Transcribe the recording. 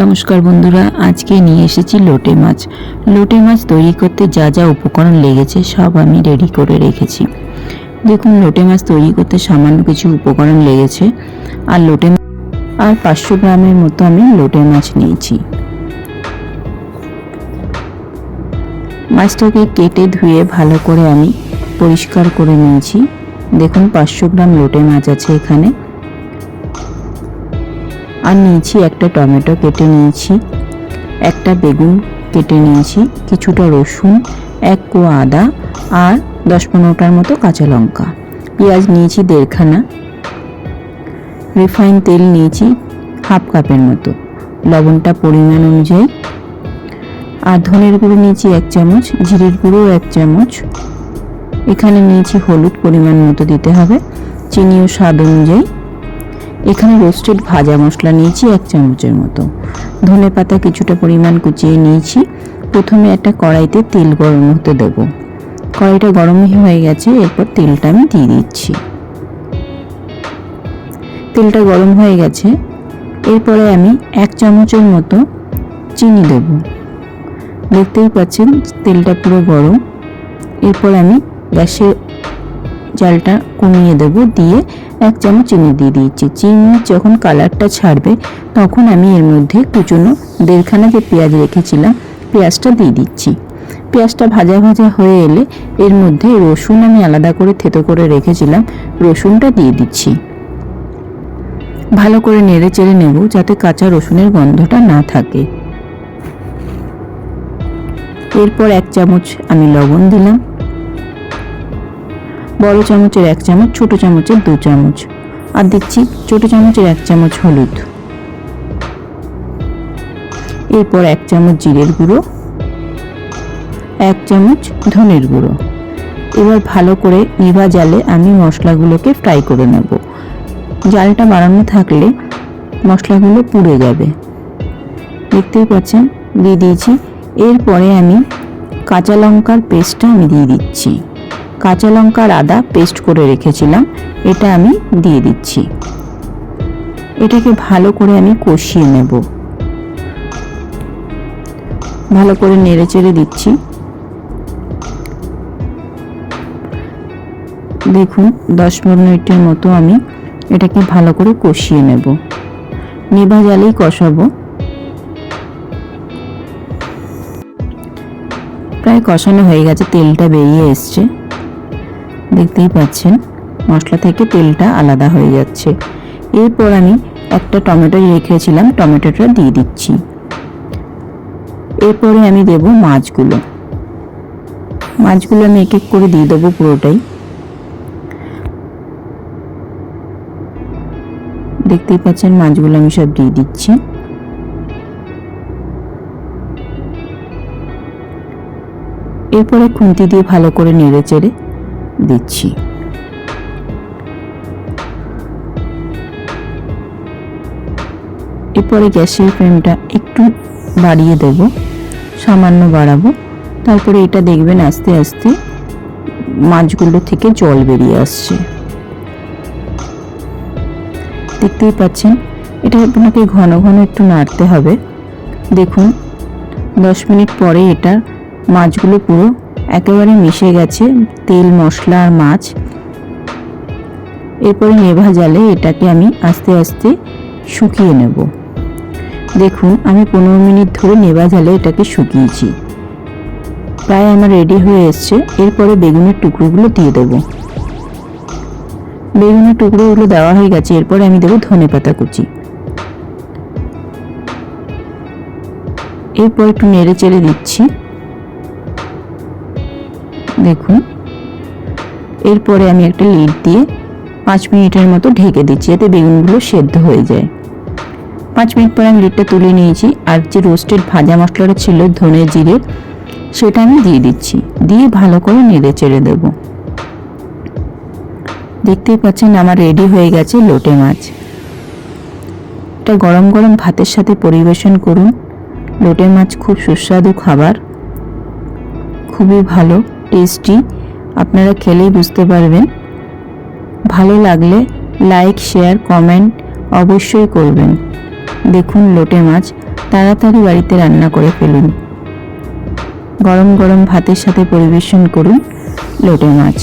নমস্কার বন্ধুরা, আজকে নিয়ে এসেছি লোটে মাছ। লোটে মাছ তৈরি করতে যা যা উপকরণ লেগেছে সব আমি রেডি করে রেখেছি। দেখুন, লোটে মাছ তৈরি করতে সামান্য কিছু উপকরণ লেগেছে। আর 500 গ্রামের মতো আমি লোটে মাছ নিয়েছি। মাছটাকে কেটে ধুয়ে ভালো করে আমি পরিষ্কার করে নিয়েছি। দেখুন, 500 গ্রাম লোটে মাছ আছে এখানে। আর নিয়েছি একটা টমেটো কেটে নিয়েছি, একটা বেগুন কেটে নিয়েছি, কিছুটা রসুন, 1 কোয়া আদা আর 10-15টার মতো কাঁচা লঙ্কা। পেঁয়াজ নিয়েছি 1.5 খানা। রিফাইন তেল নিয়েছি 1/2 কাপের মতো। লবণটা পরিমাণ অনুযায়ী। আর ধনের গুঁড়ো নিয়েছি 1 চামচ, জিরের গুঁড়ো 1 চামচ। এখানে নিয়েছি হলুদ পরিমাণ মতো দিতে হবে, চিনিও স্বাদ অনুযায়ী। এখানে রোস্টেড ভাজা মশলা নিয়েছি 1 চামচের মতো। ধনে পাতা কিছুটা পরিমাণ কুচিয়ে নিয়েছি। প্রথমে একটা কড়াইতে তেল গরম হতে দেব। কড়াইটা গরম হয়ে গেছে, এরপর তেলটা আমি দিয়ে দিচ্ছি। তেলটা গরম হয়ে গেছে, এরপরে আমি 1 চামচের মতো চিনি দেব। দেখতেই পাচ্ছেন তেলটা পুরো গরম। এরপর আমি গ্যাসের জালটা কমিয়ে দেব, দিয়ে 1 চামচ চিনি দিয়ে দিচ্ছি। চিনি যখন কালারটা ছাড়বে তখন আমি এর মধ্যে কুচনো 1.5 খানা যে পেঁয়াজ রেখেছিলাম পেঁয়াজটা দিয়ে দিচ্ছি। পেঁয়াজটা ভাজা ভাজা হয়ে এলে এর মধ্যে রসুন আমি আলাদা করে থেতো করে রেখেছিলাম, রসুনটা দিয়ে দিচ্ছি। ভালো করে নেড়ে চেড়ে নেব যাতে কাঁচা রসুনের গন্ধটা না থাকে। এরপর 1 চামচ আমি লবণ দিলাম, বড় চামচের 1 চামচ, ছোট চামচের 2 চামচ। আর দিচ্ছি ছোট চামচের 1 চামচ হলুদ। এরপর 1 চামচ জিরের গুঁড়ো, 1 চামচ ধনের গুঁড়ো। এবার ভালো করে নিভা জালে আমি মশলাগুলোকে ফ্রাই করে নেব। জালটা বাড়ানো থাকলে মশলাগুলো পুড়ে যাবে। দেখতেই পাচ্ছেন দিয়ে দিয়েছি। এরপরে আমি কাঁচা লঙ্কার পেস্টটা আমি দিয়ে দিচ্ছি। কাঁচা লঙ্কা আর আদা পেস্ট করে রেখেছিলাম, এটা আমি দিয়ে দিচ্ছি। এটাকে ভালো করে আমি কষিয়ে নেব। ভালো করে নেড়ে চেড়ে দিচ্ছি। দেখুন 10-15 মিনিটের মতো আমি এটাকে ভালো করে কষিয়ে নেব। নেভা জালেই কষাবো। প্রায় কষানো হয়ে গেছে, তেলটা বেরিয়ে এসছে। দেখতেই পাচ্ছেন মশলা থেকে তেলটা আলাদা হয়ে যাচ্ছে। এরপর আমি একটা টমেটো রেখেছিলাম, টমেটোটা দিয়ে দিচ্ছি। এরপরে আমি দেব মাছগুলো আমি এক এক করে দিয়ে দেবো পুরোটাই। দেখতেই পাচ্ছেন মাছগুলো আমি সব দিয়ে দিচ্ছি। এরপরে খুন্তি দিয়ে ভালো করে নেড়ে চেড়ে দিচ্ছি। এরপরে গ্যাসের ফ্লেমটা একটু বাড়িয়ে দেব, সামান্য বাড়াবো। তারপরে এটা দেখবেন আস্তে আস্তে মাছগুলো থেকে জল বেরিয়ে আসছে। দেখতেই পাচ্ছেন এটা আপনাকে ঘন ঘন একটু নাড়তে হবে। দেখুন 10 মিনিট পরে এটা মাছগুলো পুরো একেবারে মিশে গেছে, তেল, মশলা আর মাছ। এরপরে নেভা জালে এটাকে আমি আস্তে আস্তে শুকিয়ে নেব। দেখুন আমি 15 মিনিট ধরে নেভা জালে এটাকে শুকিয়েছি। প্রায় আমার রেডি হয়ে এসছে। এরপরে বেগুনের টুকরোগুলো দিয়ে দেব। বেগুনের টুকরোগুলো দেওয়া হয়ে গেছে। এরপরে আমি দেবো ধনেপাতা কুচি। এরপর একটু নেড়ে চেড়ে দিচ্ছি। দেখুন এরপরে আমি একটা লিড দিয়ে 5 মিনিটের মতো ঢেকে দিচ্ছি, যাতে বেগুনগুলো সেদ্ধ হয়ে যায়। 5 মিনিট পরে আমি লিডটা তুলে নিয়েছি। আর যে রোস্টেড ভাজা মশলাটা ছিল ধনে জিরে, সেটা আমি দিয়ে দিচ্ছি। দিয়ে ভালো করে নেড়ে চেড়ে দেব। দেখতেই পাচ্ছেন আমার রেডি হয়ে গেছে লোটে মাছ। এটা গরম গরম ভাতের সাথে পরিবেশন করুন। লোটে মাছ খুব সুস্বাদু খাবার, খুবই ভালো, টেস্টি। আপনারা খেলেই বুঝতে পারবেন। ভালো লাগলে লাইক, শেয়ার, কমেন্ট অবশ্যই করবেন। দেখুন লোটে মাছ তাড়াতাড়ি বাড়িতে রান্না করে ফেলুন। গরম গরম ভাতের সাথে পরিবেশন করুন লোটে মাছ।